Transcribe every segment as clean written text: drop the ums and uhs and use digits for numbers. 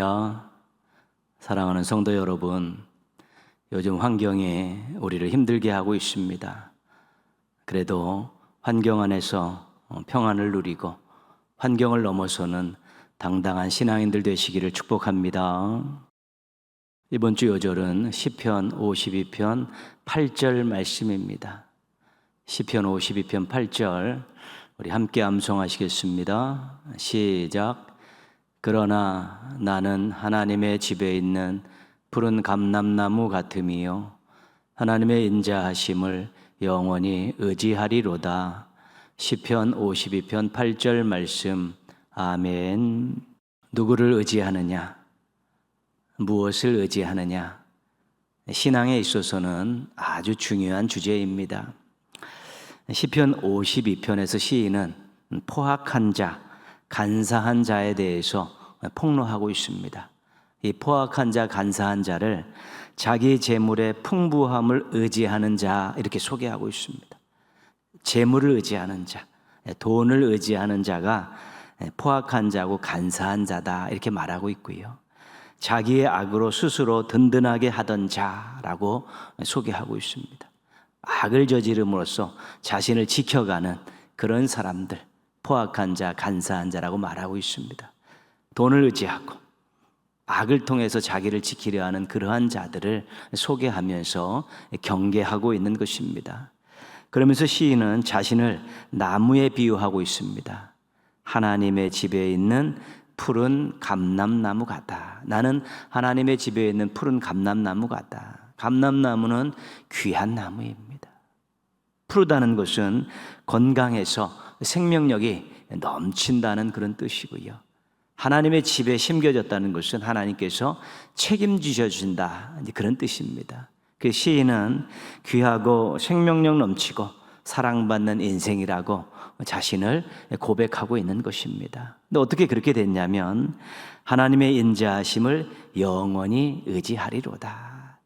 할렐루야. 사랑하는 성도 여러분, 요즘 환경이 우리를 힘들게 하고 있습니다. 그래도 환경 안에서 평안을 누리고 환경을 넘어서는 당당한 신앙인들 되시기를 축복합니다. 이번 주 요절은 시편 52편 8절 말씀입니다. 시편 52편 8절 우리 함께 암송하시겠습니다. 시작. 그러나 나는 하나님의 집에 있는 푸른 감람나무 같음이요 하나님의 인자하심을 영원히 의지하리로다. 시편 52편 8절 말씀. 아멘. 누구를 의지하느냐? 무엇을 의지하느냐? 신앙에 있어서는 아주 중요한 주제입니다. 시편 52편에서 시인은 포학한 자, 간사한 자에 대해서 폭로하고 있습니다. 이 포학한 자, 간사한 자를 자기 재물의 풍부함을 의지하는 자 이렇게 소개하고 있습니다. 재물을 의지하는 자, 돈을 의지하는 자가 포학한 자고 간사한 자다 이렇게 말하고 있고요. 자기의 악으로 스스로 든든하게 하던 자라고 소개하고 있습니다. 악을 저지름으로써 자신을 지켜가는 그런 사람들, 포학한 자, 간사한 자라고 말하고 있습니다. 돈을 의지하고 악을 통해서 자기를 지키려 하는 그러한 자들을 소개하면서 경계하고 있는 것입니다. 그러면서 시인은 자신을 나무에 비유하고 있습니다. 하나님의 집에 있는 푸른 감람나무 같다. 나는 하나님의 집에 있는 푸른 감람나무 같다. 감람나무는 귀한 나무입니다. 푸르다는 것은 건강해서 생명력이 넘친다는 그런 뜻이고요. 하나님의 집에 심겨졌다는 것은 하나님께서 책임지셔 준다 그런 뜻입니다. 그 시인은 귀하고 생명력 넘치고 사랑받는 인생이라고 자신을 고백하고 있는 것입니다. 근데 어떻게 그렇게 됐냐면 하나님의 인자하심을 영원히 의지하리로다.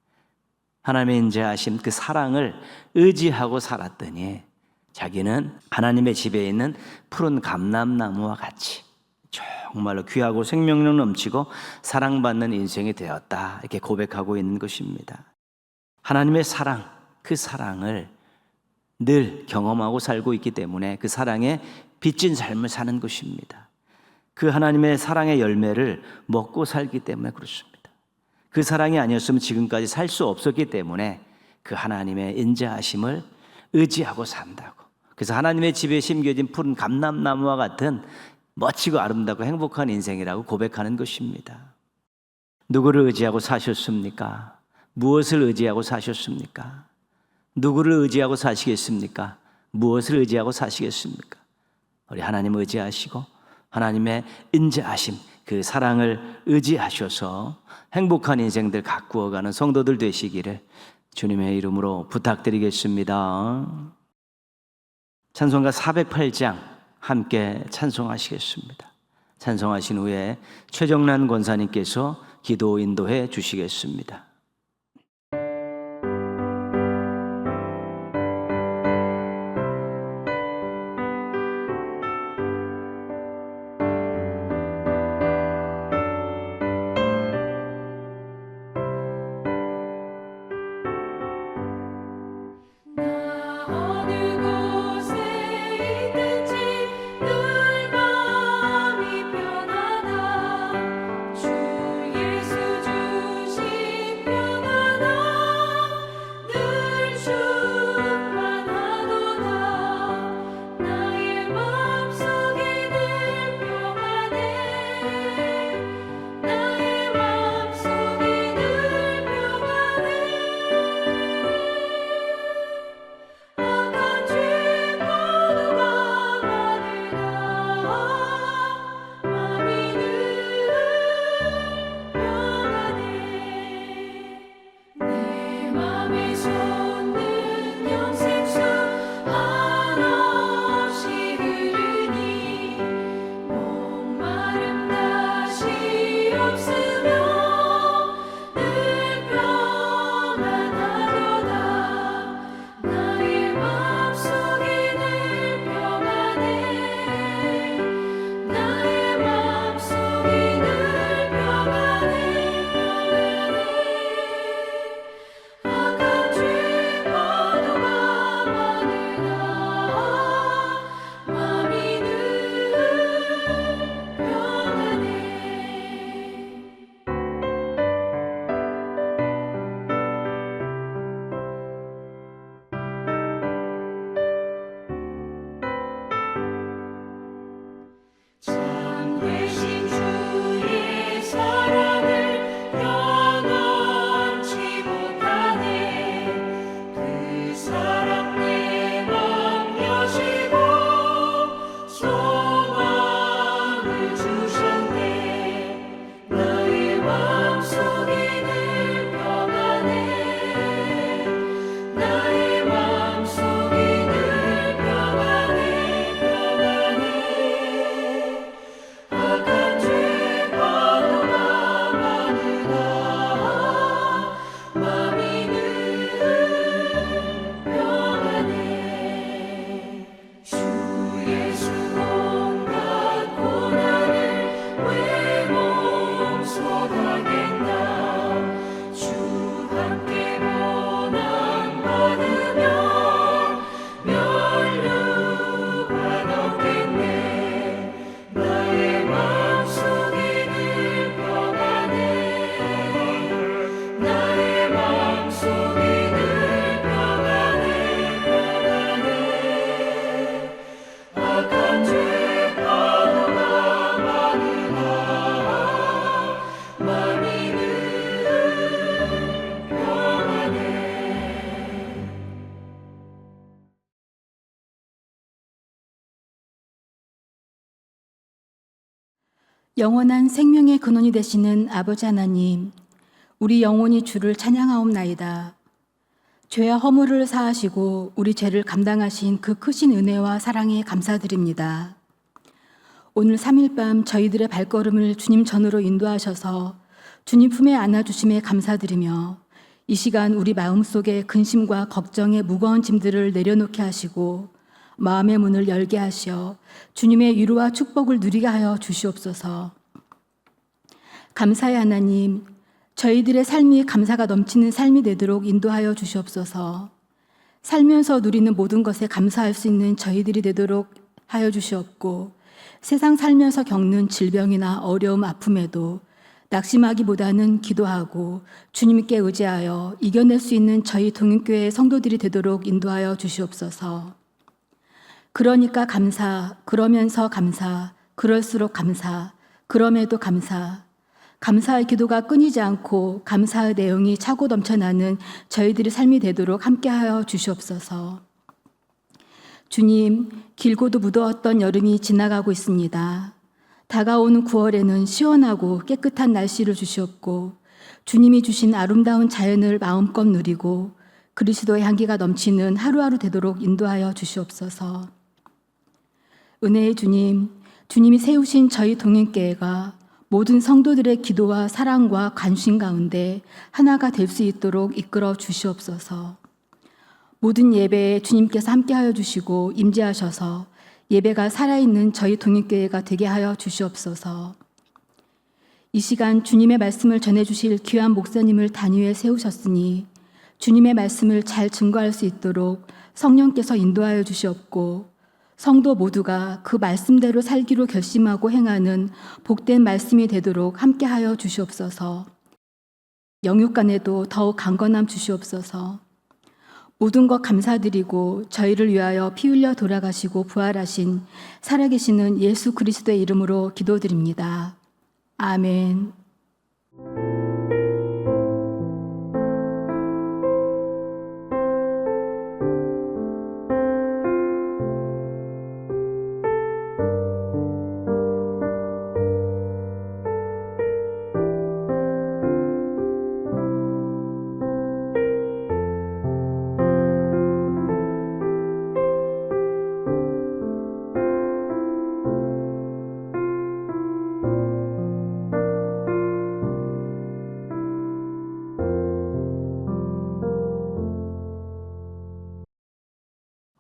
하나님의 인자하심 그 사랑을 의지하고 살았더니 자기는 하나님의 집에 있는 푸른 감람나무와 같이 정말로 귀하고 생명력 넘치고 사랑받는 인생이 되었다 이렇게 고백하고 있는 것입니다. 하나님의 사랑, 그 사랑을 늘 경험하고 살고 있기 때문에 그 사랑에 빚진 삶을 사는 것입니다. 그 하나님의 사랑의 열매를 먹고 살기 때문에 그렇습니다. 그 사랑이 아니었으면 지금까지 살 수 없었기 때문에 그 하나님의 인자하심을 의지하고 산다고. 그래서 하나님의 집에 심겨진 푸른 감람나무와 같은 멋지고 아름답고 행복한 인생이라고 고백하는 것입니다. 누구를 의지하고 사셨습니까? 무엇을 의지하고 사셨습니까? 누구를 의지하고 사시겠습니까? 무엇을 의지하고 사시겠습니까? 우리 하나님 의지하시고 하나님의 인자하심 그 사랑을 의지하셔서 행복한 인생들 가꾸어가는 성도들 되시기를 주님의 이름으로 부탁드리겠습니다. 찬송가 408장 함께 찬송하시겠습니다. 찬송하신 후에 최정란 권사님께서 기도 인도해 주시겠습니다. 주 예수 주신 영원한 생명의 근원이 되시는 아버지 하나님, 우리 영혼이 주를 찬양하옵나이다. 죄와 허물을 사하시고 우리 죄를 감당하신 그 크신 은혜와 사랑에 감사드립니다. 오늘 3일 밤 저희들의 발걸음을 주님 전으로 인도하셔서 주님 품에 안아주심에 감사드리며 이 시간 우리 마음속에 근심과 걱정의 무거운 짐들을 내려놓게 하시고 마음의 문을 열게 하시어 주님의 위로와 축복을 누리게 하여 주시옵소서. 감사의 하나님, 저희들의 삶이 감사가 넘치는 삶이 되도록 인도하여 주시옵소서. 살면서 누리는 모든 것에 감사할 수 있는 저희들이 되도록 하여 주시옵고, 세상 살면서 겪는 질병이나 어려움, 아픔에도 낙심하기보다는 기도하고 주님께 의지하여 이겨낼 수 있는 저희 동인교회의 성도들이 되도록 인도하여 주시옵소서. 그러니까 감사, 그러면서 감사, 그럴수록 감사, 그럼에도 감사, 감사의 기도가 끊이지 않고 감사의 내용이 차고 넘쳐나는 저희들의 삶이 되도록 함께하여 주시옵소서. 주님, 길고도 무더웠던 여름이 지나가고 있습니다. 다가오는 9월에는 시원하고 깨끗한 날씨를 주시옵고 주님이 주신 아름다운 자연을 마음껏 누리고 그리스도의 향기가 넘치는 하루하루 되도록 인도하여 주시옵소서. 은혜의 주님, 주님이 세우신 저희 동행교회가 모든 성도들의 기도와 사랑과 관심 가운데 하나가 될 수 있도록 이끌어 주시옵소서. 모든 예배에 주님께서 함께하여 주시고 임재하셔서 예배가 살아있는 저희 동행교회가 되게 하여 주시옵소서. 이 시간 주님의 말씀을 전해주실 귀한 목사님을 단위에 세우셨으니 주님의 말씀을 잘 증거할 수 있도록 성령께서 인도하여 주시옵고 성도 모두가 그 말씀대로 살기로 결심하고 행하는 복된 말씀이 되도록 함께하여 주시옵소서. 영육간에도 더욱 강건함 주시옵소서. 모든 것 감사드리고 저희를 위하여 피 흘려 돌아가시고 부활하신 살아계시는 예수 그리스도의 이름으로 기도드립니다. 아멘.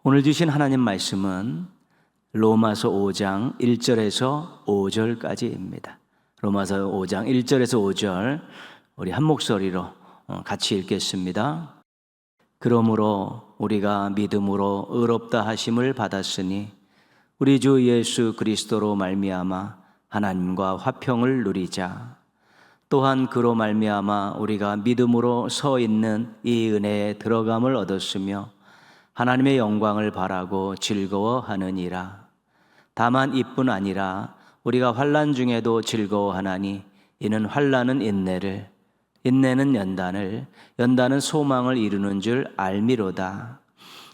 오늘 주신 하나님 말씀은 로마서 5장 1절에서 5절까지입니다. 로마서 5장 1절에서 5절 우리 한 목소리로 같이 읽겠습니다. 그러므로 우리가 믿음으로 의롭다 하심을 받았으니 우리 주 예수 그리스도로 말미암아 하나님과 화평을 누리자. 또한 그로 말미암아 우리가 믿음으로 서 있는 이 은혜에 들어감을 얻었으며 하나님의 영광을 바라고 즐거워하느니라. 다만 이뿐 아니라 우리가 환난 중에도 즐거워하나니 이는 환난은 인내를, 인내는 연단을, 연단은 소망을 이루는 줄 알미로다.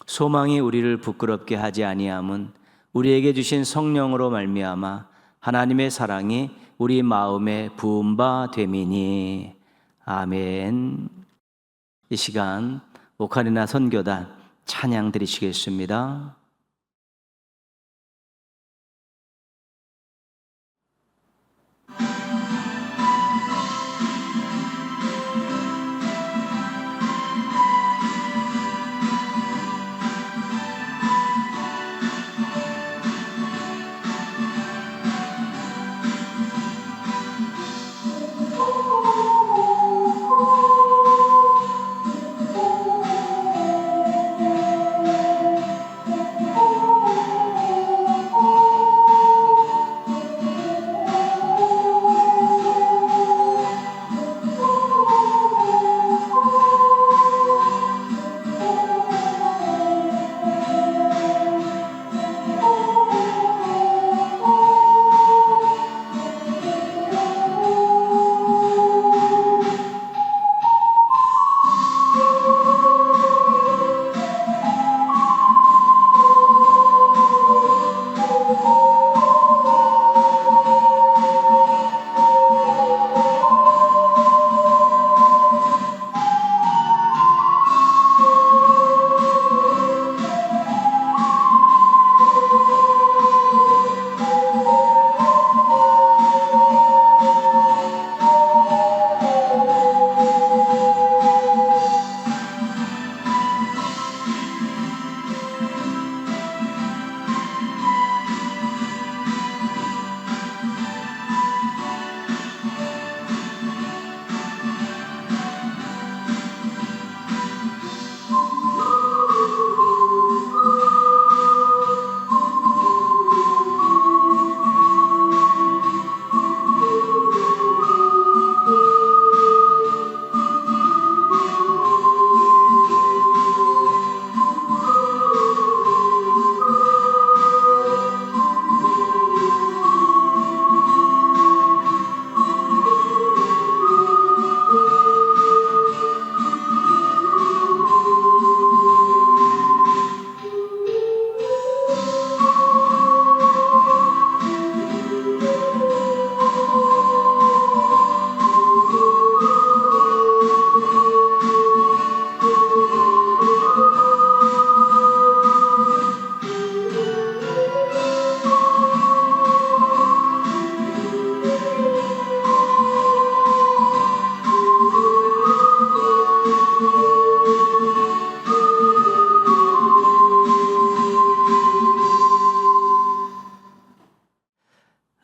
소망이 우리를 부끄럽게 하지 아니함은 우리에게 주신 성령으로 말미암아 하나님의 사랑이 우리 마음에 부은 바 됨이니. 아멘. 이 시간 오카리나 선교단 찬양 드리시겠습니다.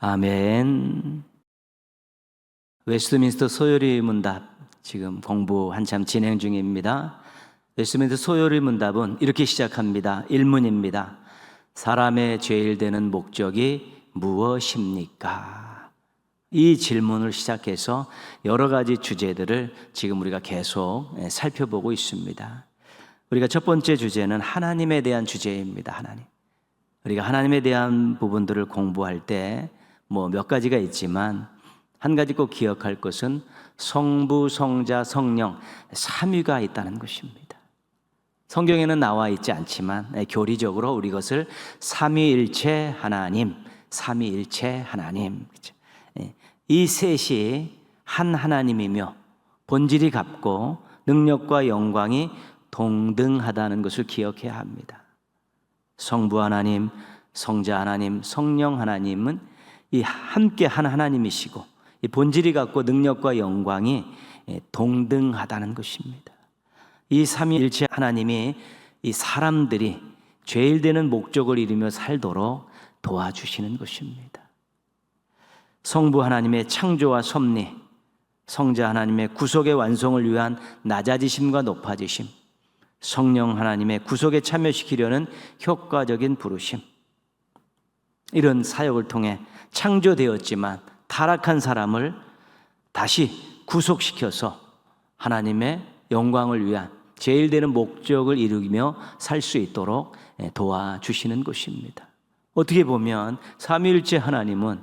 아멘. 웨스트민스터 소요리 문답 지금 공부 한참 진행 중입니다. 웨스트민스터 소요리 문답은 이렇게 시작합니다. 1문입니다. 사람의 제일 되는 목적이 무엇입니까? 이 질문을 시작해서 여러 가지 주제들을 지금 우리가 계속 살펴보고 있습니다. 우리가 첫 번째 주제는 하나님에 대한 주제입니다. 하나님. 우리가 하나님에 대한 부분들을 공부할 때 몇 가지가 있지만 한 가지 꼭 기억할 것은 성부, 성자, 성령 삼위가 있다는 것입니다. 성경에는 나와 있지 않지만 교리적으로 우리 것을 삼위일체 하나님, 삼위일체 하나님, 이 셋이 한 하나님이며 본질이 같고 능력과 영광이 동등하다는 것을 기억해야 합니다. 성부 하나님, 성자 하나님, 성령 하나님은 이 함께 한 하나님이시고 이 본질이 같고 능력과 영광이 동등하다는 것입니다. 이 삼위일체 하나님이 이 사람들이 죄일 되는 목적을 이루며 살도록 도와주시는 것입니다. 성부 하나님의 창조와 섭리, 성자 하나님의 구속의 완성을 위한 낮아지심과 높아지심, 성령 하나님의 구속에 참여시키려는 효과적인 부르심, 이런 사역을 통해 창조되었지만 타락한 사람을 다시 구속시켜서 하나님의 영광을 위한 제일 되는 목적을 이루며 살 수 있도록 도와주시는 것입니다. 어떻게 보면 삼위일체 하나님은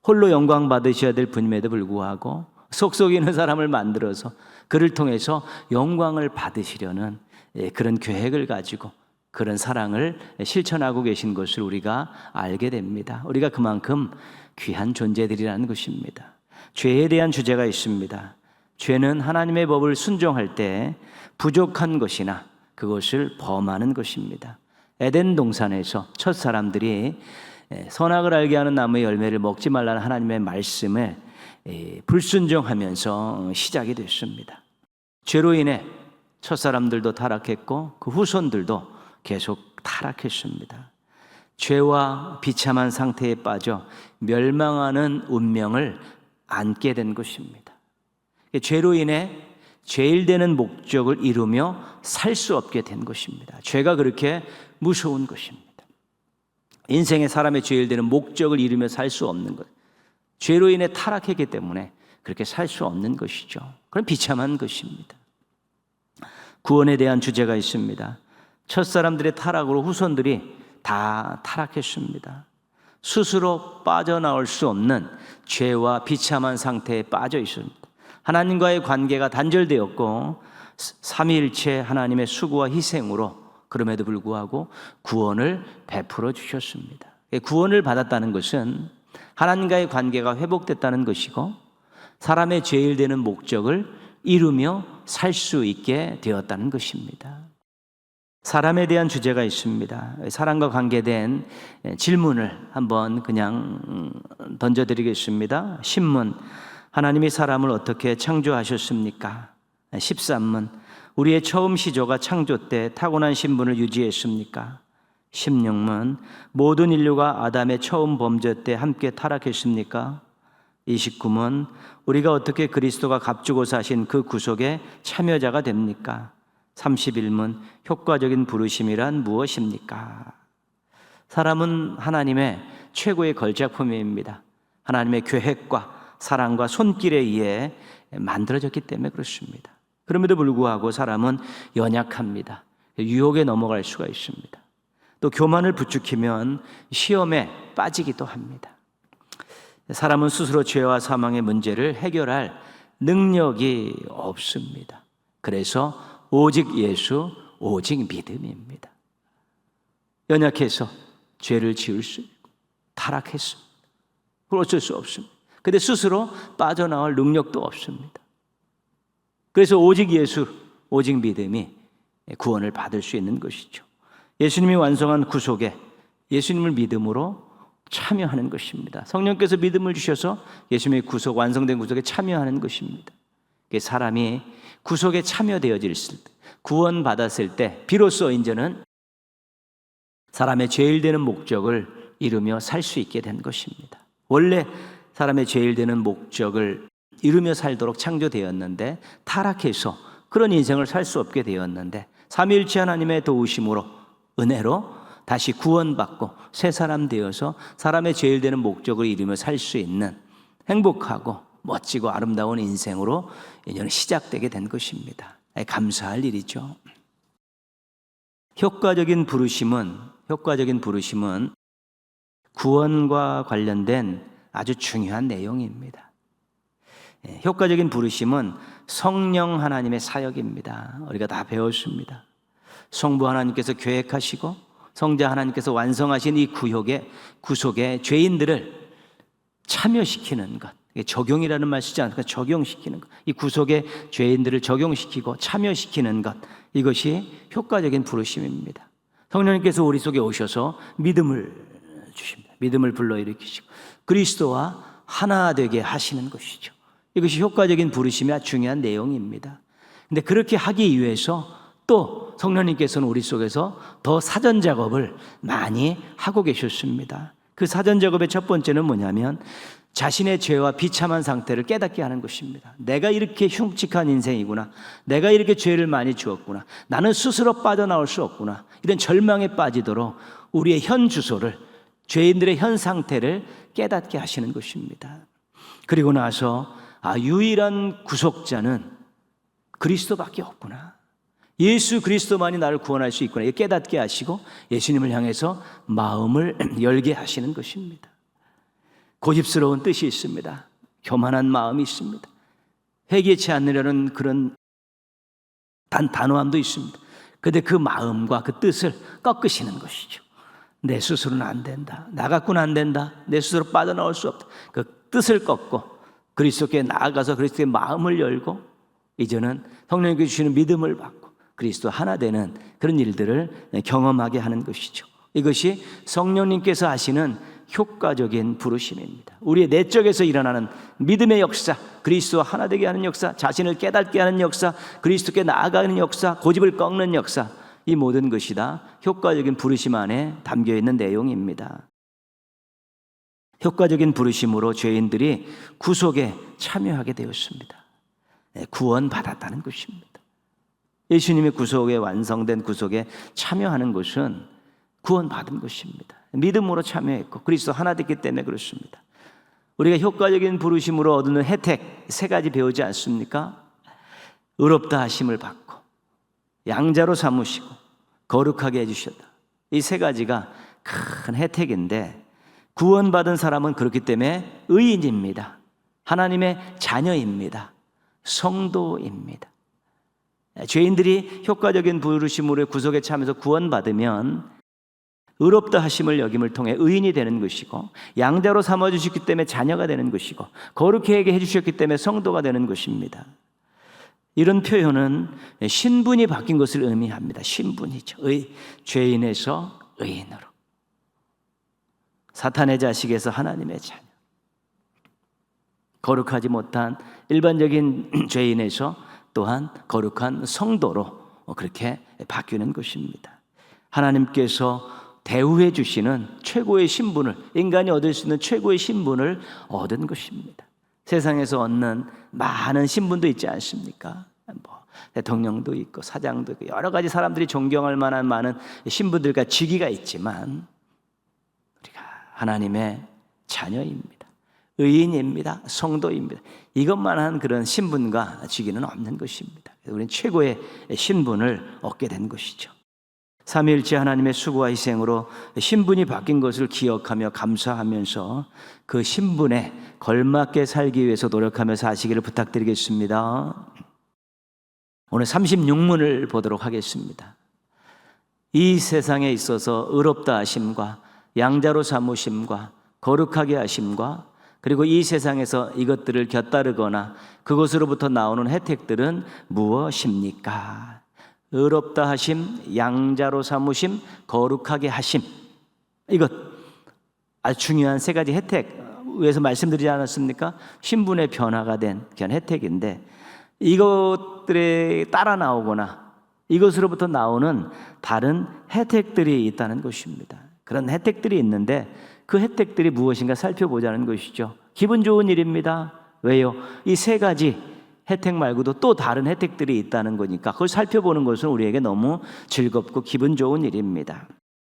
홀로 영광 받으셔야 될 분임에도 불구하고 속속이는 사람을 만들어서 그를 통해서 영광을 받으시려는 그런 계획을 가지고 그런 사랑을 실천하고 계신 것을 우리가 알게 됩니다. 우리가 그만큼 귀한 존재들이라는 것입니다. 죄에 대한 주제가 있습니다. 죄는 하나님의 법을 순종할 때 부족한 것이나 그것을 범하는 것입니다. 에덴 동산에서 첫 사람들이 선악을 알게 하는 나무의 열매를 먹지 말라는 하나님의 말씀에 불순종하면서 시작이 됐습니다. 죄로 인해 첫 사람들도 타락했고 그 후손들도 계속 타락했습니다. 죄와 비참한 상태에 빠져 멸망하는 운명을 안게 된 것입니다. 죄로 인해 죄일 되는 목적을 이루며 살 수 없게 된 것입니다. 죄가 그렇게 무서운 것입니다. 인생의 사람의 죄일 되는 목적을 이루며 살 수 없는 것, 죄로 인해 타락했기 때문에 그렇게 살 수 없는 것이죠. 그런 비참한 것입니다. 구원에 대한 주제가 있습니다. 첫 사람들의 타락으로 후손들이 다 타락했습니다. 스스로 빠져나올 수 없는 죄와 비참한 상태에 빠져 있습니다. 하나님과의 관계가 단절되었고 삼위일체 하나님의 수고와 희생으로 그럼에도 불구하고 구원을 베풀어 주셨습니다. 구원을 받았다는 것은 하나님과의 관계가 회복됐다는 것이고 사람의 죄일 되는 목적을 이루며 살 수 있게 되었다는 것입니다. 사람에 대한 주제가 있습니다. 사람과 관계된 질문을 한번 그냥 던져드리겠습니다. 신문, 하나님이 사람을 어떻게 창조하셨습니까? 13문, 우리의 처음 시조가 창조 때 타고난 신분을 유지했습니까? 16문, 모든 인류가 아담의 처음 범죄 때 함께 타락했습니까? 29문, 우리가 어떻게 그리스도가 값주고 사신 그 구속에 참여자가 됩니까? 31문, 효과적인 부르심이란 무엇입니까? 사람은 하나님의 최고의 걸작품입니다. 하나님의 계획과 사랑과 손길에 의해 만들어졌기 때문에 그렇습니다. 그럼에도 불구하고 사람은 연약합니다. 유혹에 넘어갈 수가 있습니다. 또 교만을 부추기면 시험에 빠지기도 합니다. 사람은 스스로 죄와 사망의 문제를 해결할 능력이 없습니다. 그래서 오직 예수, 오직 믿음입니다. 연약해서 죄를 지을 수 있고 타락했습니다. 그걸 어쩔 수 없습니다. 근데 스스로 빠져나올 능력도 없습니다. 그래서 오직 예수, 오직 믿음이 구원을 받을 수 있는 것이죠. 예수님이 완성한 구속에 예수님을 믿음으로 참여하는 것입니다. 성령께서 믿음을 주셔서 예수님의 구속, 완성된 구속에 참여하는 것입니다. 사람이 구속에 참여되어질 때, 구원받았을 때 비로소 이제는 사람의 죄일 되는 목적을 이루며 살 수 있게 된 것입니다. 원래 사람의 제일 되는 목적을 이루며 살도록 창조되었는데 타락해서 그런 인생을 살 수 없게 되었는데 삼위일체 하나님의 도우심으로 은혜로 다시 구원받고 새 사람 되어서 사람의 제일 되는 목적을 이루며 살 수 있는 행복하고 멋지고 아름다운 인생으로 인연이 시작되게 된 것입니다. 감사할 일이죠. 효과적인 부르심은 구원과 관련된 아주 중요한 내용입니다. 효과적인 부르심은 성령 하나님의 사역입니다. 우리가 다 배웠습니다. 성부 하나님께서 계획하시고 성자 하나님께서 완성하신 이 구속의 죄인들을 참여시키는 것, 적용이라는 말 쓰지 않고 적용시키는 것, 이 구속의 죄인들을 적용시키고 참여시키는 것, 이것이 효과적인 부르심입니다. 성령님께서 우리 속에 오셔서 믿음을 주십니다. 믿음을 불러일으키시고 그리스도와 하나 되게 하시는 것이죠. 이것이 효과적인 부르심의 아주 중요한 내용입니다. 근데 그렇게 하기 위해서 또 성령님께서는 우리 속에서 더 사전 작업을 많이 하고 계셨습니다. 그 사전 작업의 첫 번째는 뭐냐면 자신의 죄와 비참한 상태를 깨닫게 하는 것입니다. 내가 이렇게 흉측한 인생이구나. 내가 이렇게 죄를 많이 주었구나. 나는 스스로 빠져나올 수 없구나. 이런 절망에 빠지도록 우리의 현 주소를, 죄인들의 현 상태를 깨닫게 하시는 것입니다. 그리고 나서 유일한 구속자는 그리스도밖에 없구나. 예수 그리스도만이 나를 구원할 수 있구나. 깨닫게 하시고 예수님을 향해서 마음을 열게 하시는 것입니다. 고집스러운 뜻이 있습니다. 교만한 마음이 있습니다. 회개치 않으려는 그런 단호함도 있습니다. 그런데 그 마음과 그 뜻을 꺾으시는 것이죠. 내 스스로는 안 된다. 나 갖고는 안 된다. 내 스스로 빠져나올 수 없다. 그 뜻을 꺾고 그리스도께 나아가서 그리스도의 마음을 열고 이제는 성령님께 주시는 믿음을 받고 그리스도 하나 되는 그런 일들을 경험하게 하는 것이죠. 이것이 성령님께서 하시는 효과적인 부르심입니다. 우리의 내적에서 일어나는 믿음의 역사, 그리스도와 하나 되게 하는 역사, 자신을 깨닫게 하는 역사, 그리스도께 나아가는 역사, 고집을 꺾는 역사, 이 모든 것이 다 효과적인 부르심 안에 담겨있는 내용입니다. 효과적인 부르심으로 죄인들이 구속에 참여하게 되었습니다. 구원받았다는 것입니다. 예수님의 구속에 완성된 구속에 참여하는 것은 구원받은 것입니다. 믿음으로 참여했고 그리스도 하나 됐기 때문에 그렇습니다. 우리가 효과적인 부르심으로 얻는 혜택 세 가지 배우지 않습니까? 의롭다 하심을 받고 양자로 삼으시고 거룩하게 해주셨다. 이 세 가지가 큰 혜택인데 구원받은 사람은 그렇기 때문에 의인입니다. 하나님의 자녀입니다. 성도입니다. 죄인들이 효과적인 부르심으로 구속에 참여해서 구원받으면 의롭다 하심을 여김을 통해 의인이 되는 것이고 양자로 삼아주셨기 때문에 자녀가 되는 것이고 거룩하게 해주셨기 때문에 성도가 되는 것입니다. 이런 표현은 신분이 바뀐 것을 의미합니다. 신분이죠. 죄인에서 의인으로, 사탄의 자식에서 하나님의 자녀, 거룩하지 못한 일반적인 죄인에서 또한 거룩한 성도로 그렇게 바뀌는 것입니다. 하나님께서 대우해 주시는 최고의 신분을, 인간이 얻을 수 있는 최고의 신분을 얻은 것입니다. 세상에서 얻는 많은 신분도 있지 않습니까? 대통령도 있고 사장도 있고 여러 가지 사람들이 존경할 만한 많은 신분들과 직위가 있지만 우리가 하나님의 자녀입니다. 의인입니다. 성도입니다. 이것만한 그런 신분과 직위는 없는 것입니다. 우리는 최고의 신분을 얻게 된 것이죠. 삼위일체 하나님의 수고와 희생으로 신분이 바뀐 것을 기억하며 감사하면서 그 신분에 걸맞게 살기 위해서 노력하며 사시기를 부탁드리겠습니다. 오늘 36문을 보도록 하겠습니다. 이 세상에 있어서 의롭다 하심과 양자로 삼으심과 거룩하게 하심과 그리고 이 세상에서 이것들을 곁따르거나 그것으로부터 나오는 혜택들은 무엇입니까? 의롭다 하심, 양자로 삼으심, 거룩하게 하심. 이것 아주 중요한 세 가지 혜택 위에서 말씀드리지 않았습니까? 신분의 변화가 된 그런 혜택인데 이것들에 따라 나오거나 이것으로부터 나오는 다른 혜택들이 있다는 것입니다. 그런 혜택들이 있는데 그 혜택들이 무엇인가 살펴보자는 것이죠. 기분 좋은 일입니다. 왜요? 이 세 가지 혜택 말고도 또 다른 혜택들이 있다는 거니까 그걸 살펴보는 것은 우리에게 너무 즐겁고 기분 좋은 일입니다.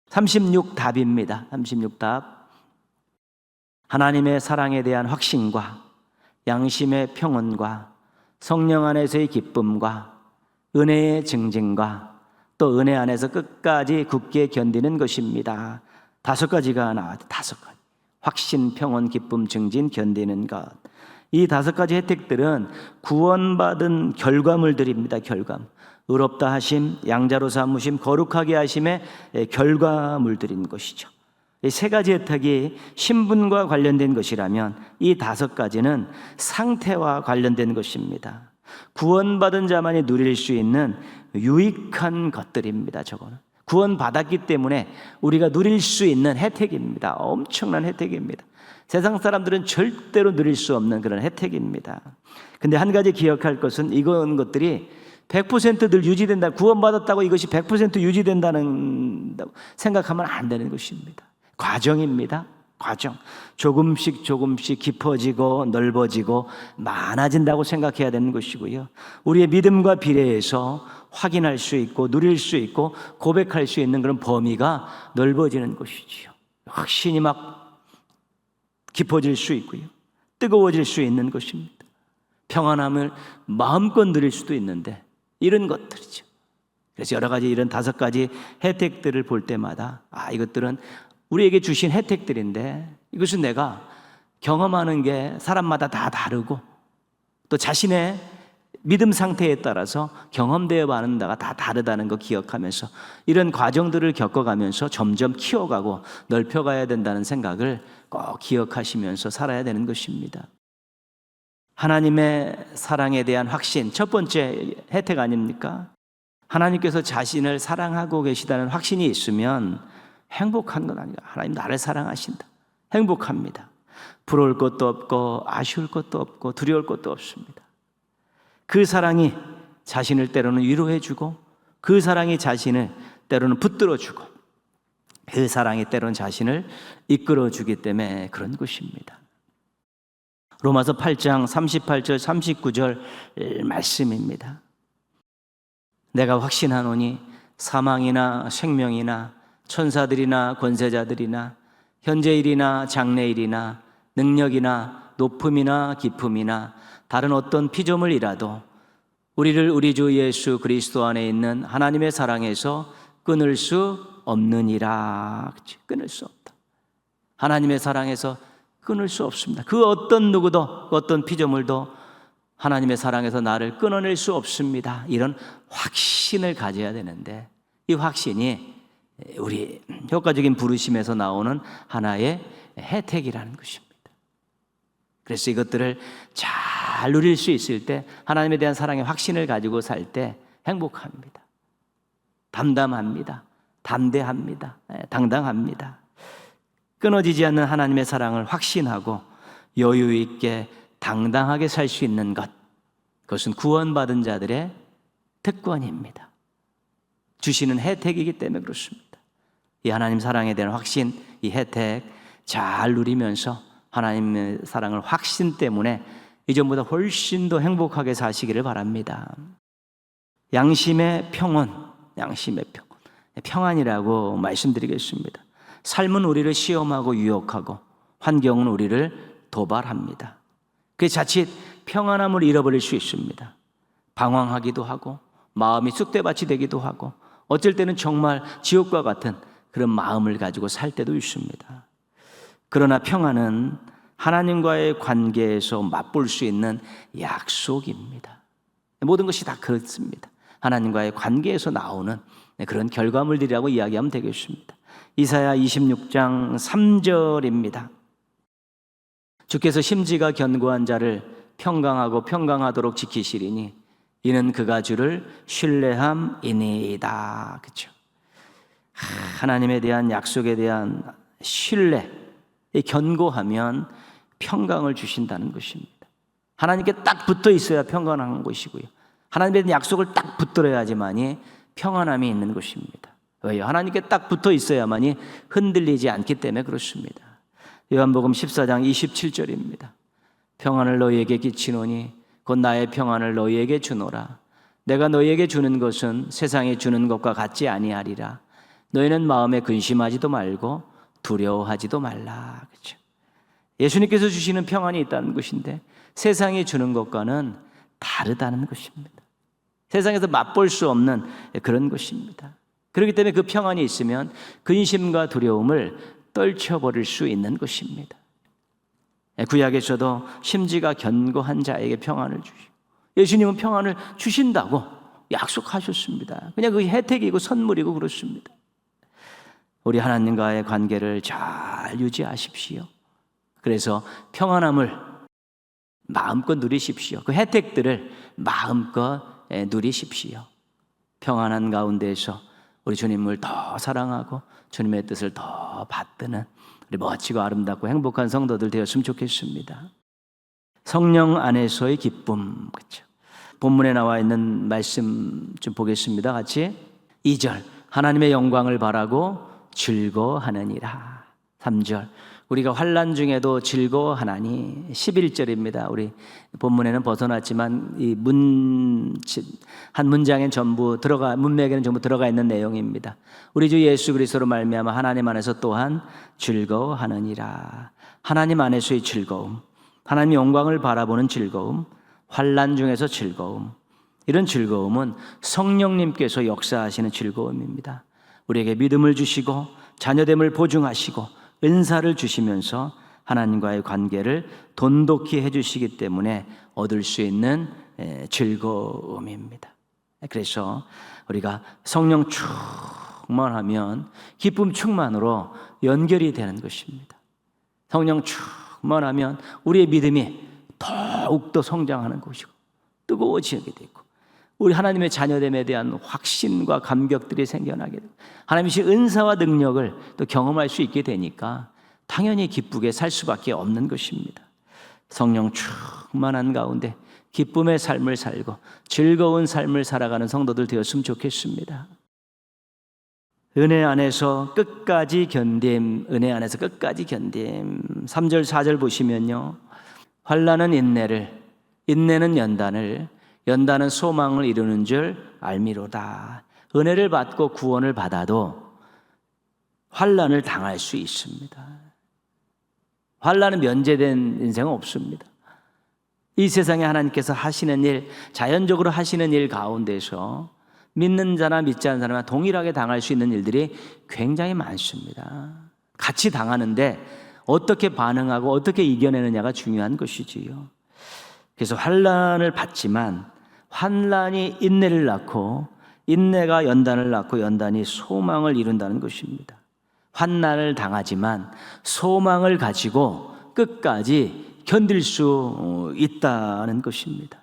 36답입니다. 36답. 하나님의 사랑에 대한 확신과 양심의 평온과 성령 안에서의 기쁨과 은혜의 증증과 또 은혜 안에서 끝까지 굳게 견디는 것입니다. 5가지가 나왔다. 5가지. 확신, 평온, 기쁨, 증진, 견디는 것. 이 5가지 혜택들은 구원받은 결과물들입니다. 결과물. 의롭다 하심, 양자로 삼으심, 거룩하게 하심의 결과물들인 것이죠. 이 3가지 혜택이 신분과 관련된 것이라면 이 5가지는 상태와 관련된 것입니다. 구원받은 자만이 누릴 수 있는 유익한 것들입니다. 저거는 구원받았기 때문에 우리가 누릴 수 있는 혜택입니다. 엄청난 혜택입니다. 세상 사람들은 절대로 누릴 수 없는 그런 혜택입니다. 근데 한 가지 기억할 것은 이런 것들이 100% 늘 유지된다. 구원받았다고 이것이 100% 유지된다는 생각하면 안 되는 것입니다. 과정입니다. 과정. 조금씩 깊어지고 넓어지고 많아진다고 생각해야 되는 것이고요. 우리의 믿음과 비례해서 확인할 수 있고 누릴 수 있고 고백할 수 있는 그런 범위가 넓어지는 것이지요. 확신이 막 깊어질 수 있고요. 뜨거워질 수 있는 것입니다. 평안함을 마음껏 누릴 수도 있는데 이런 것들이죠. 그래서 여러 가지 이런 5가지 혜택들을 볼 때마다 이것들은 우리에게 주신 혜택들인데 이것은 내가 경험하는 게 사람마다 다 다르고 또 자신의 믿음 상태에 따라서 경험되어 가는 바가 다 다르다는 거 기억하면서 이런 과정들을 겪어가면서 점점 키워가고 넓혀가야 된다는 생각을 꼭 기억하시면서 살아야 되는 것입니다. 하나님의 사랑에 대한 확신, 첫 번째 혜택 아닙니까? 하나님께서 자신을 사랑하고 계시다는 확신이 있으면 행복한 건 아니라 하나님 나를 사랑하신다. 행복합니다. 부러울 것도 없고 아쉬울 것도 없고 두려울 것도 없습니다. 그 사랑이 자신을 때로는 위로해주고 그 사랑이 자신을 때로는 붙들어주고 그 사랑이 때로는 자신을 이끌어주기 때문에 그런 것입니다. 로마서 8장 38절 39절 말씀입니다. 내가 확신하노니 사망이나 생명이나 천사들이나 권세자들이나 현재일이나 장래일이나 능력이나 높음이나 깊음이나 다른 어떤 피조물이라도 우리를 우리 주 예수 그리스도 안에 있는 하나님의 사랑에서 끊을 수 없느니라. 끊을 수 없다. 하나님의 사랑에서 끊을 수 없습니다. 그 어떤 누구도 어떤 피조물도 하나님의 사랑에서 나를 끊어낼 수 없습니다. 이런 확신을 가져야 되는데 이 확신이 우리 효과적인 부르심에서 나오는 하나의 혜택이라는 것입니다. 그래서 이것들을 잘 누릴 수 있을 때 하나님에 대한 사랑의 확신을 가지고 살 때 행복합니다. 담담합니다. 담대합니다. 당당합니다. 끊어지지 않는 하나님의 사랑을 확신하고 여유 있게 당당하게 살 수 있는 것, 그것은 구원받은 자들의 특권입니다. 주시는 혜택이기 때문에 그렇습니다. 이 하나님 사랑에 대한 확신, 이 혜택 잘 누리면서 하나님의 사랑을 확신 때문에 이전보다 훨씬 더 행복하게 사시기를 바랍니다. 양심의 평온, 양심의 평온, 평안이라고 말씀드리겠습니다. 삶은 우리를 시험하고 유혹하고 환경은 우리를 도발합니다. 그 자칫 평안함을 잃어버릴 수 있습니다. 방황하기도 하고 마음이 쑥대밭이 되기도 하고 어쩔 때는 정말 지옥과 같은 그런 마음을 가지고 살 때도 있습니다. 그러나 평안은 하나님과의 관계에서 맛볼 수 있는 약속입니다. 모든 것이 다 그렇습니다. 하나님과의 관계에서 나오는 그런 결과물들이라고 이야기하면 되겠습니다. 이사야 26장 3절입니다. 주께서 심지가 견고한 자를 평강하고 평강하도록 지키시리니 이는 그가 주를 신뢰함이니이다. 그렇죠? 하나님에 대한 약속에 대한 신뢰, 견고하면 평강을 주신다는 것입니다. 하나님께 딱 붙어 있어야 평안한 것이고요. 하나님에 대한 약속을 딱 붙들어야지만이 평안함이 있는 것입니다. 왜요? 하나님께 딱 붙어 있어야만이 흔들리지 않기 때문에 그렇습니다. 요한복음 14장 27절입니다. 평안을 너희에게 끼치노니 곧 나의 평안을 너희에게 주노라. 내가 너희에게 주는 것은 세상이 주는 것과 같지 아니하리라. 너희는 마음에 근심하지도 말고 두려워하지도 말라. 그렇죠? 예수님께서 주시는 평안이 있다는 것인데 세상이 주는 것과는 다르다는 것입니다. 세상에서 맛볼 수 없는 그런 것입니다. 그렇기 때문에 그 평안이 있으면 근심과 두려움을 떨쳐버릴 수 있는 것입니다. 구약에서도 심지가 견고한 자에게 평안을 주시고 예수님은 평안을 주신다고 약속하셨습니다. 그냥 그 혜택이고 선물이고 그렇습니다. 우리 하나님과의 관계를 잘 유지하십시오. 그래서 평안함을 마음껏 누리십시오. 그 혜택들을 마음껏 누리십시오. 평안한 가운데에서 우리 주님을 더 사랑하고 주님의 뜻을 더 받드는 우리 멋지고 아름답고 행복한 성도들 되었으면 좋겠습니다. 성령 안에서의 기쁨, 그렇죠? 본문에 나와 있는 말씀 좀 보겠습니다. 같이 2절 하나님의 영광을 바라고 즐거워하느니라. 3절 우리가 환난 중에도 즐거워하나니. 11절입니다. 우리 본문에는 벗어났지만 이 한 문장엔 전부 문맥에는 전부 들어가 있는 내용입니다. 우리 주 예수 그리스도로 말미암아 하나님 안에서 또한 즐거워하느니라. 하나님 안에서의 즐거움, 하나님 영광을 바라보는 즐거움, 환난 중에서 즐거움. 이런 즐거움은 성령님께서 역사하시는 즐거움입니다. 우리에게 믿음을 주시고 자녀됨을 보증하시고 은사를 주시면서 하나님과의 관계를 돈독히 해주시기 때문에 얻을 수 있는 즐거움입니다. 그래서 우리가 성령 충만하면 기쁨 충만으로 연결이 되는 것입니다. 성령 충만하면 우리의 믿음이 더욱더 성장하는 것이고 뜨거워지게 되고 우리 하나님의 자녀됨에 대한 확신과 감격들이 생겨나게 되고 하나님의 은사와 능력을 또 경험할 수 있게 되니까 당연히 기쁘게 살 수밖에 없는 것입니다. 성령 충만한 가운데 기쁨의 삶을 살고 즐거운 삶을 살아가는 성도들 되었으면 좋겠습니다. 은혜 안에서 끝까지 견딤, 은혜 안에서 끝까지 견딤. 3절 4절 보시면요, 환난은 인내를, 인내는 연단을, 연단은 소망을 이루는 줄 알미로다. 은혜를 받고 구원을 받아도 환난을 당할 수 있습니다. 환난은 면제된 인생은 없습니다. 이 세상에 하나님께서 하시는 일, 자연적으로 하시는 일 가운데서 믿는 자나 믿지 않는 사람과 동일하게 당할 수 있는 일들이 굉장히 많습니다. 같이 당하는데 어떻게 반응하고 어떻게 이겨내느냐가 중요한 것이지요. 그래서 환난을 받지만 환난이 인내를 낳고 인내가 연단을 낳고 연단이 소망을 이룬다는 것입니다. 환난을 당하지만 소망을 가지고 끝까지 견딜 수 있다는 것입니다.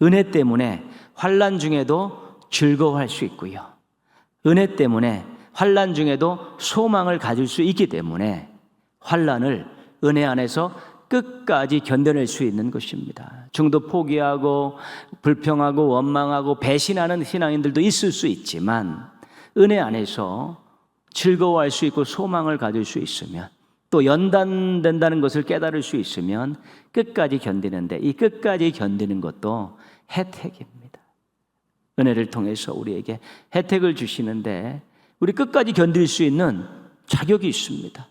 은혜 때문에 환난 중에도 즐거워할 수 있고요. 은혜 때문에 환난 중에도 소망을 가질 수 있기 때문에 환난을 은혜 안에서 끝까지 견뎌낼 수 있는 것입니다. 중도 포기하고 불평하고 원망하고 배신하는 신앙인들도 있을 수 있지만 은혜 안에서 즐거워할 수 있고 소망을 가질 수 있으면 또 연단된다는 것을 깨달을 수 있으면 끝까지 견디는데 이 끝까지 견디는 것도 혜택입니다. 은혜를 통해서 우리에게 혜택을 주시는데 우리 끝까지 견딜 수 있는 자격이 있습니다.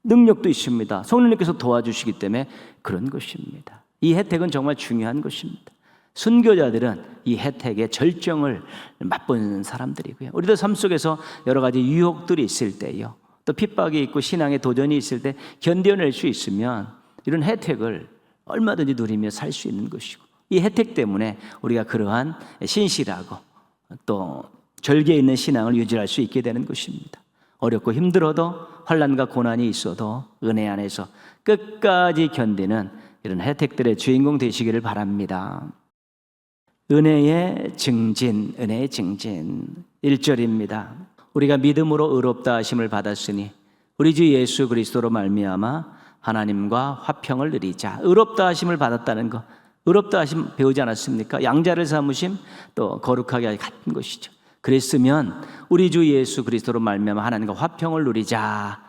능력도 있습니다. 성령님께서 도와주시기 때문에 그런 것입니다. 이 혜택은 정말 중요한 것입니다. 순교자들은 이 혜택의 절정을 맛보는 사람들이고요. 우리도 삶 속에서 여러 가지 유혹들이 있을 때요, 또 핍박이 있고 신앙의 도전이 있을 때 견뎌낼 수 있으면 이런 혜택을 얼마든지 누리며 살 수 있는 것이고 이 혜택 때문에 우리가 그러한 신실하고 또 절개 있는 신앙을 유지할 수 있게 되는 것입니다. 어렵고 힘들어도 환난과 고난이 있어도 은혜 안에서 끝까지 견디는 이런 혜택들의 주인공 되시기를 바랍니다. 은혜의 증진, 은혜의 증진 1절입니다. 우리가 믿음으로 의롭다 하심을 받았으니 우리 주 예수 그리스도로 말미암아 하나님과 화평을 누리자. 의롭다 하심을 받았다는 것, 의롭다 하심 배우지 않았습니까? 양자를 삼으심, 또 거룩하게 같은 것이죠. 그랬으면 우리 주 예수 그리스도로 말미암아 하나님과 화평을 누리자.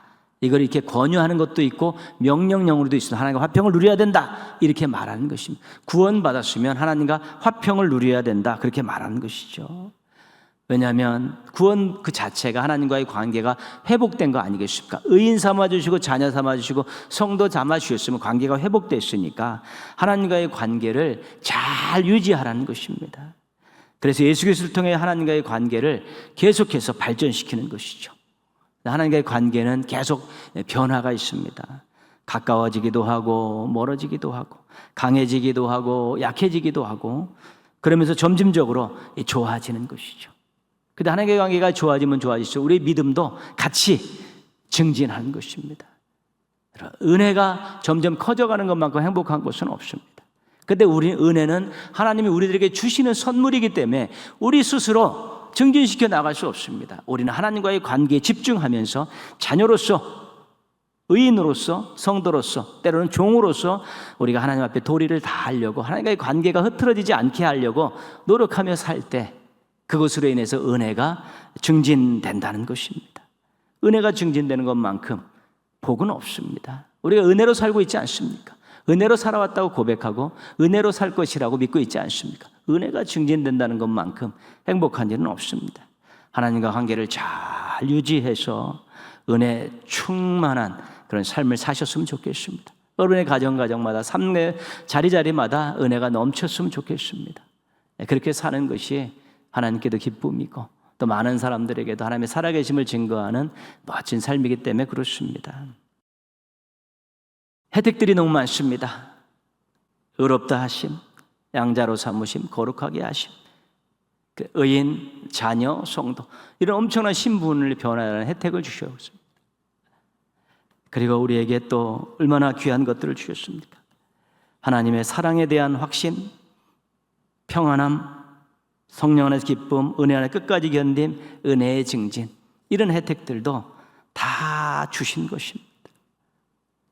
이걸 이렇게 권유하는 것도 있고 명령형으로도 있습니다. 하나님과 화평을 누려야 된다 이렇게 말하는 것입니다. 구원받았으면 하나님과 화평을 누려야 된다 그렇게 말하는 것이죠. 왜냐하면 구원 그 자체가 하나님과의 관계가 회복된 거 아니겠습니까? 의인 삼아주시고 자녀 삼아주시고 성도 삼아주셨으면 관계가 회복됐으니까 하나님과의 관계를 잘 유지하라는 것입니다. 그래서 예수 그리스도를 통해 하나님과의 관계를 계속해서 발전시키는 것이죠. 하나님과의 관계는 계속 변화가 있습니다. 가까워지기도 하고 멀어지기도 하고 강해지기도 하고 약해지기도 하고 그러면서 점진적으로 좋아지는 것이죠. 근데 하나님과의 관계가 좋아지면 좋아질수록 우리의 믿음도 같이 증진하는 것입니다. 은혜가 점점 커져가는 것만큼 행복한 것은 없습니다. 근데 우리 은혜는 하나님이 우리들에게 주시는 선물이기 때문에 우리 스스로 증진시켜 나갈 수 없습니다. 우리는 하나님과의 관계에 집중하면서 자녀로서, 의인으로서, 성도로서, 때로는 종으로서 우리가 하나님 앞에 도리를 다하려고 하나님과의 관계가 흐트러지지 않게 하려고 노력하며 살 때 그것으로 인해서 은혜가 증진된다는 것입니다. 은혜가 증진되는 것만큼 복은 없습니다. 우리가 은혜로 살고 있지 않습니까? 은혜로 살아왔다고 고백하고 은혜로 살 것이라고 믿고 있지 않습니까? 은혜가 증진된다는 것만큼 행복한 일은 없습니다. 하나님과 관계를 잘 유지해서 은혜 충만한 그런 삶을 사셨으면 좋겠습니다. 여러분의 가정마다 삶의 자리마다 은혜가 넘쳤으면 좋겠습니다. 그렇게 사는 것이 하나님께도 기쁨이고 또 많은 사람들에게도 하나님의 살아계심을 증거하는 멋진 삶이기 때문에 그렇습니다. 혜택들이 너무 많습니다. 의롭다 하심, 양자로 삼으심, 거룩하게 하심, 의인, 자녀, 성도 이런 엄청난 신분을 변화하는 혜택을 주셨습니다. 그리고 우리에게 또 얼마나 귀한 것들을 주셨습니까? 하나님의 사랑에 대한 확신, 평안함, 성령 안에서 기쁨, 은혜 안에 끝까지 견딤, 은혜의 증진 이런 혜택들도 다 주신 것입니다.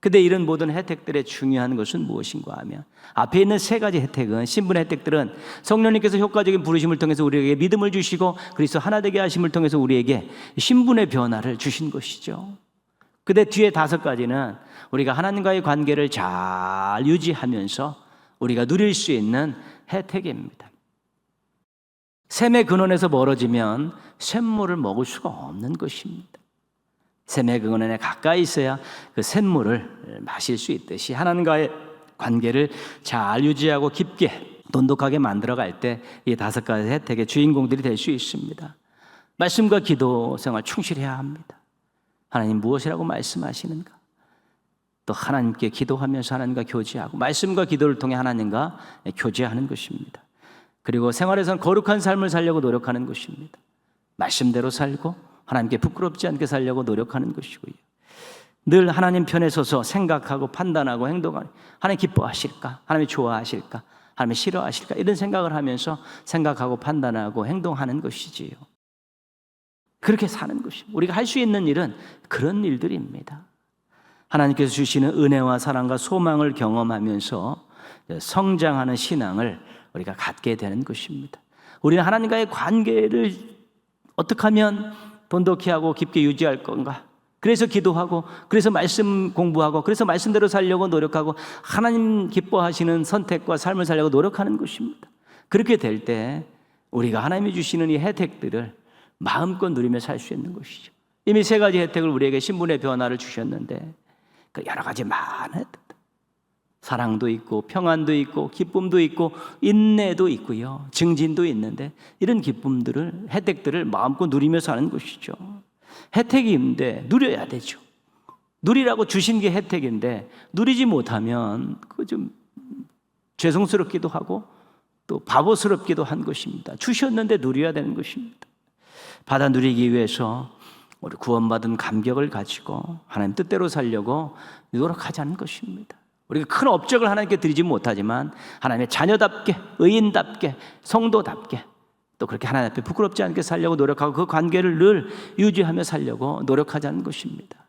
근데 이런 모든 혜택들의 중요한 것은 무엇인가 하면 앞에 있는 세 가지 혜택은 신분의 혜택들은 성령님께서 효과적인 부르심을 통해서 우리에게 믿음을 주시고 그리스도 하나 되게 하심을 통해서 우리에게 신분의 변화를 주신 것이죠. 근데 뒤에 다섯 가지는 우리가 하나님과의 관계를 잘 유지하면서 우리가 누릴 수 있는 혜택입니다. 샘의 근원에서 멀어지면 샘물을 먹을 수가 없는 것입니다. 샘의 근원에 가까이 있어야 그 샘물을 마실 수 있듯이 하나님과의 관계를 잘 유지하고 깊게 돈독하게 만들어갈 때 이 다섯 가지 혜택의 주인공들이 될 수 있습니다. 말씀과 기도 생활 충실해야 합니다. 하나님 무엇이라고 말씀하시는가? 또 하나님께 기도하면서 하나님과 교제하고 말씀과 기도를 통해 하나님과 교제하는 것입니다. 그리고 생활에서는 거룩한 삶을 살려고 노력하는 것입니다. 말씀대로 살고 하나님께 부끄럽지 않게 살려고 노력하는 것이고요. 늘 하나님 편에 서서 생각하고 판단하고 행동하는 하나님 기뻐하실까? 하나님 좋아하실까? 하나님 싫어하실까? 이런 생각을 하면서 생각하고 판단하고 행동하는 것이지요. 그렇게 사는 것입니다. 우리가 할 수 있는 일은 그런 일들입니다. 하나님께서 주시는 은혜와 사랑과 소망을 경험하면서 성장하는 신앙을 우리가 갖게 되는 것입니다. 우리는 하나님과의 관계를 어떻게 하면 돈독히 하고 깊게 유지할 건가? 그래서 기도하고 그래서 말씀 공부하고 그래서 말씀대로 살려고 노력하고 하나님 기뻐하시는 선택과 삶을 살려고 노력하는 것입니다. 그렇게 될 때 우리가 하나님이 주시는 이 혜택들을 마음껏 누리며 살 수 있는 것이죠. 이미 세 가지 혜택을 우리에게 신분의 변화를 주셨는데 그 여러 가지 많은 혜택, 사랑도 있고 평안도 있고 기쁨도 있고 인내도 있고요, 증진도 있는데 이런 기쁨들을 혜택들을 마음껏 누리며 사는 것이죠. 혜택인데 누려야 되죠. 누리라고 주신 게 혜택인데 누리지 못하면 그 좀 죄송스럽기도 하고 또 바보스럽기도 한 것입니다. 주셨는데 누려야 되는 것입니다. 받아 누리기 위해서 우리 구원받은 감격을 가지고 하나님 뜻대로 살려고 노력하자는 것입니다. 우리가 큰 업적을 하나님께 드리지 못하지만 하나님의 자녀답게, 의인답게, 성도답게 또 그렇게 하나님 앞에 부끄럽지 않게 살려고 노력하고 그 관계를 늘 유지하며 살려고 노력하자는 것입니다.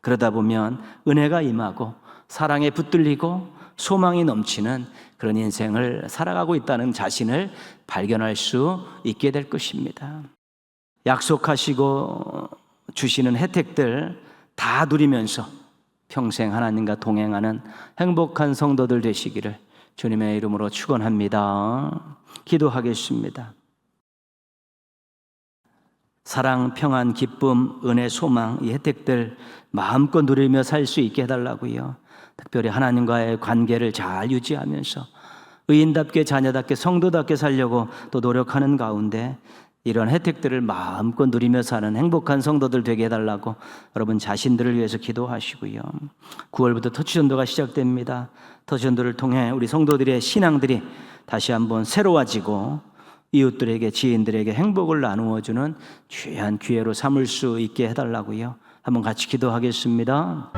그러다 보면 은혜가 임하고 사랑에 붙들리고 소망이 넘치는 그런 인생을 살아가고 있다는 자신을 발견할 수 있게 될 것입니다. 약속하시고 주시는 혜택들 다 누리면서 평생 하나님과 동행하는 행복한 성도들 되시기를 주님의 이름으로 축원합니다. 기도하겠습니다. 사랑, 평안, 기쁨, 은혜, 소망, 이 혜택들 마음껏 누리며 살 수 있게 해달라고요. 특별히 하나님과의 관계를 잘 유지하면서 의인답게, 자녀답게, 성도답게 살려고 또 노력하는 가운데 이런 혜택들을 마음껏 누리며 사는 행복한 성도들 되게 해달라고 여러분 자신들을 위해서 기도하시고요. 9월부터 터치전도가 시작됩니다. 터치전도를 통해 우리 성도들의 신앙들이 다시 한번 새로워지고 이웃들에게, 지인들에게 행복을 나누어주는 귀한 기회로 삼을 수 있게 해달라고요. 한번 같이 기도하겠습니다.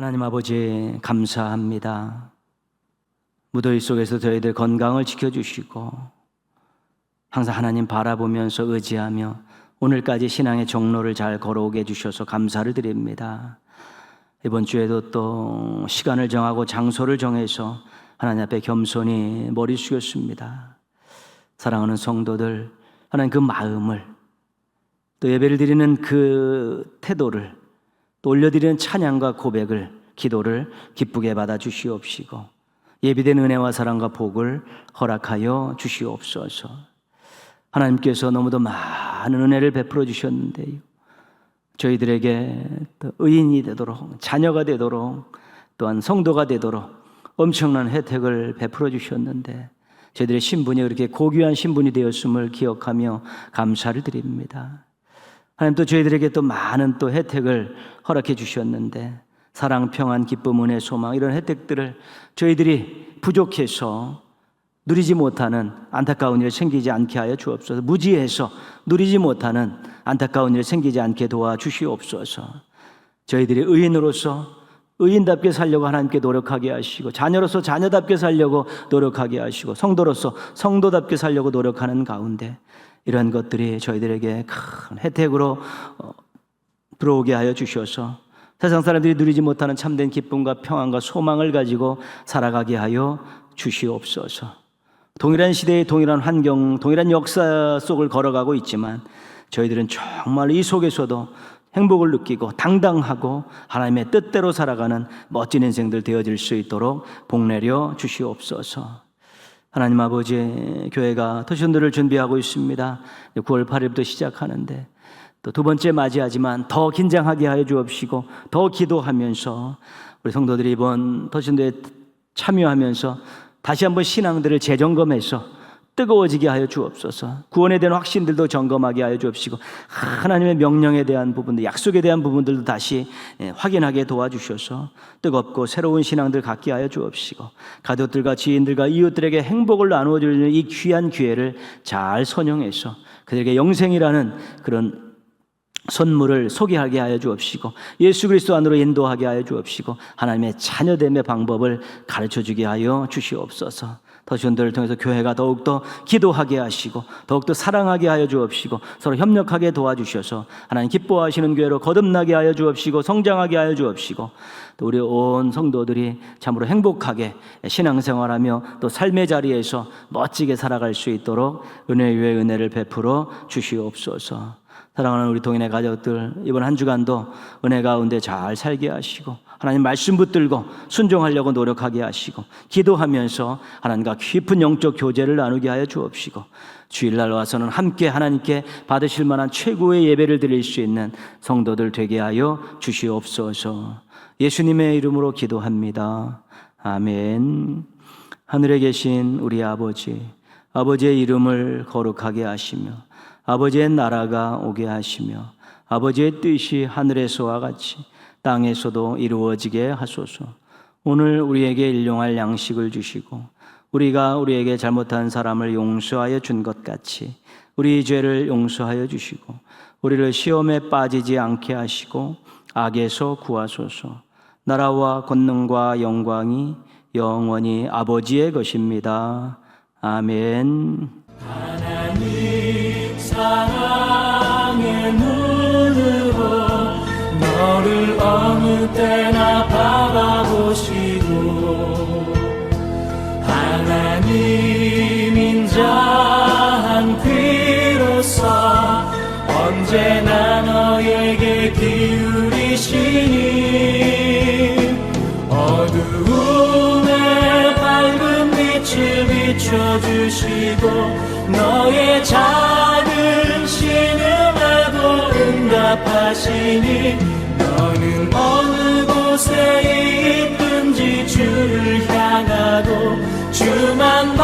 하나님 아버지 감사합니다. 무더위 속에서 저희들 건강을 지켜주시고 항상 하나님 바라보면서 의지하며 오늘까지 신앙의 정로를 잘 걸어오게 해주셔서 감사를 드립니다. 이번 주에도 또 시간을 정하고 장소를 정해서 하나님 앞에 겸손히 머리 숙였습니다. 사랑하는 성도들, 하나님 그 마음을, 또 예배를 드리는 그 태도를, 또 올려드리는 찬양과 고백을, 기도를 기쁘게 받아 주시옵시고 예비된 은혜와 사랑과 복을 허락하여 주시옵소서. 하나님께서 너무도 많은 은혜를 베풀어 주셨는데요, 저희들에게 또 의인이 되도록, 자녀가 되도록, 또한 성도가 되도록 엄청난 혜택을 베풀어 주셨는데 저희들의 신분이 그렇게 고귀한 신분이 되었음을 기억하며 감사를 드립니다. 하나님 또 저희들에게 또 많은 또 혜택을 허락해 주셨는데 사랑, 평안, 기쁨, 은혜, 소망 이런 혜택들을 저희들이 부족해서 누리지 못하는 안타까운 일 생기지 않게 하여 주옵소서. 무지해서 누리지 못하는 안타까운 일 생기지 않게 도와주시옵소서. 저희들이 의인으로서 의인답게 살려고 하나님께 노력하게 하시고, 자녀로서 자녀답게 살려고 노력하게 하시고, 성도로서 성도답게 살려고 노력하는 가운데 이런 것들이 저희들에게 큰 혜택으로 들어오게 하여 주셔서 세상 사람들이 누리지 못하는 참된 기쁨과 평안과 소망을 가지고 살아가게 하여 주시옵소서. 동일한 시대의 동일한 환경, 동일한 역사 속을 걸어가고 있지만 저희들은 정말 이 속에서도 행복을 느끼고 당당하고 하나님의 뜻대로 살아가는 멋진 인생들 되어질 수 있도록 복내려 주시옵소서. 하나님 아버지, 교회가 터전도를 준비하고 있습니다. 9월 8일부터 시작하는데 또 두 번째 맞이하지만 더 긴장하게 하여 주옵시고 더 기도하면서 우리 성도들이 이번 터전도에 참여하면서 다시 한번 신앙들을 재점검해서 뜨거워지게 하여 주옵소서. 구원에 대한 확신들도 점검하게 하여 주옵시고, 하나님의 명령에 대한 부분들, 약속에 대한 부분들도 다시 확인하게 도와주셔서 뜨겁고 새로운 신앙들 갖게 하여 주옵시고, 가족들과 지인들과 이웃들에게 행복을 나누어 주는 이 귀한 기회를 잘 선용해서 그들에게 영생이라는 그런 선물을 소개하게 하여 주옵시고, 예수 그리스도 안으로 인도하게 하여 주옵시고, 하나님의 자녀됨의 방법을 가르쳐주게 하여 주시옵소서. 더시온들을 통해서 교회가 더욱더 기도하게 하시고 더욱더 사랑하게 하여 주옵시고, 서로 협력하게 도와주셔서 하나님 기뻐하시는 교회로 거듭나게 하여 주옵시고, 성장하게 하여 주옵시고, 또 우리 온 성도들이 참으로 행복하게 신앙생활하며 또 삶의 자리에서 멋지게 살아갈 수 있도록 은혜 위에 은혜를 베풀어 주시옵소서. 사랑하는 우리 동인의 가족들, 이번 한 주간도 은혜 가운데 잘 살게 하시고, 하나님 말씀 붙들고 순종하려고 노력하게 하시고, 기도하면서 하나님과 깊은 영적 교제를 나누게 하여 주옵시고, 주일날 와서는 함께 하나님께 받으실 만한 최고의 예배를 드릴 수 있는 성도들 되게 하여 주시옵소서. 예수님의 이름으로 기도합니다. 아멘. 하늘에 계신 우리 아버지, 아버지의 이름을 거룩하게 하시며 아버지의 나라가 오게 하시며 아버지의 뜻이 하늘에서와 같이 땅에서도 이루어지게 하소서. 오늘 우리에게 일용할 양식을 주시고, 우리가 우리에게 잘못한 사람을 용서하여 준 것 같이 우리 죄를 용서하여 주시고, 우리를 시험에 빠지지 않게 하시고 악에서 구하소서. 나라와 권능과 영광이 영원히 아버지의 것입니다. 아멘. 하나님 사랑의 눈으로 너를 어느 때나 바라보시고, 하나님 인자한 귀로서 언제나 너에게 기울이시니, 어두움에 밝은 빛을 비춰주시고 너의 작은 신음에도 응답하시니, 너는 어느 곳에 있든지 주를 향하고 주만